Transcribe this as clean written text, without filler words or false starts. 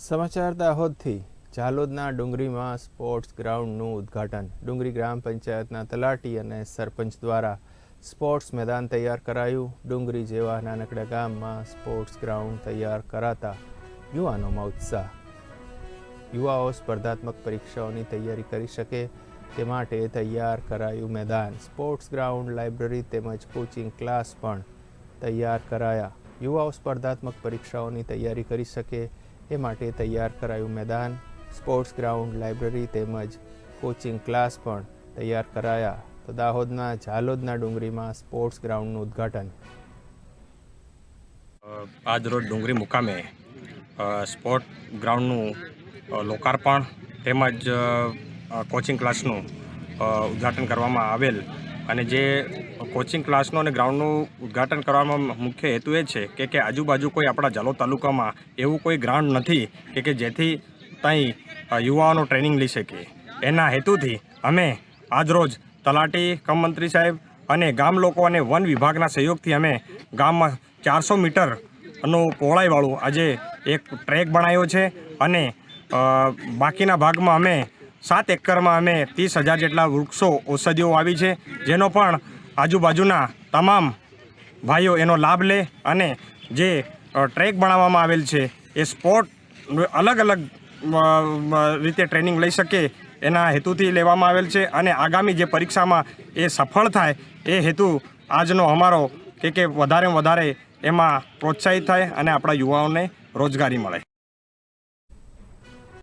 સમાચાર દાહોદથી ઝાલોદના ડુંગરીમાં સ્પોર્ટ્સ ગ્રાઉન્ડનું ઉદ્ઘાટન ડુંગરી ગ્રામ પંચાયતના તલાટી અને સરપંચ દ્વારા સ્પોર્ટ્સ મેદાન તૈયાર કરાયું। ડુંગરી જેવા નાનકડા ગામમાં સ્પોર્ટ્સ ગ્રાઉન્ડ તૈયાર કરાતા યુવાનોમાં ઉત્સાહ। યુવાઓ સ્પર્ધાત્મક પરીક્ષાઓની તૈયારી કરી શકે તે માટે તૈયાર કરાયું મેદાન। સ્પોર્ટ્સ ગ્રાઉન્ડ, લાઇબ્રેરી તેમજ કોચિંગ ક્લાસ પણ તૈયાર કરાયા। યુવાઓ સ્પર્ધાત્મક પરીક્ષાઓની તૈયારી કરી શકે એ માટે તૈયાર કરાયું મેદાન। સ્પોર્ટ્સ ગ્રાઉન્ડ, લાઇબ્રેરી તેમજ કોચિંગ ક્લાસ પણ તૈયાર કરાયા। તો દાહોદના ઝાલોદના ડુંગરીમાં સ્પોર્ટ્સ ગ્રાઉન્ડનું ઉદ્ઘાટન। આજ રોજ ડુંગરી મુકામે સ્પોર્ટ ગ્રાઉન્ડનું લોકાર્પણ તેમજ કોચિંગ ક્લાસનું ઉદ્ઘાટન કરવામાં આવેલ અને જે કોચિંગ ક્લાસનું અને ગ્રાઉન્ડનું ઉદ્ઘાટન કરવામાં મુખ્ય હેતુ એ છે કે આજુબાજુ કોઈ આપણા ઝાલોદ તાલુકામાં એવું કોઈ ગ્રાઉન્ડ નથી કે જેથી ત્યાં યુવાઓનો ટ્રેનિંગ લઈ શકે। એના હેતુથી અમે આજરોજ તલાટી કમ મંત્રી સાહેબ અને ગામ લોકો અને વન વિભાગના સહયોગથી અમે ગામમાં 400 મીટરનું પહોળાઈવાળું આજે એક ટ્રેક બનાવ્યો છે અને બાકીના ભાગમાં અમે 7 એકરમાં અમે 30,000 જેટલા વૃક્ષો ઔષધિઓ આવી છે, જેનો પણ આજુબાજુના તમામ ભાઈઓ એનો લાભ લે અને જે ટ્રેક બનાવવામાં આવેલ છે એ સ્પોર્ટ અલગ અલગ રીતે ટ્રેનિંગ લઈ શકે એના હેતુથી લેવામાં આવેલ છે અને આગામી જે પરીક્ષામાં એ સફળ થાય એ હેતુ આજનો અમારો કે વધારે વધારે એમાં પ્રોત્સાહિત થાય અને આપણા યુવાઓને રોજગારી મળે।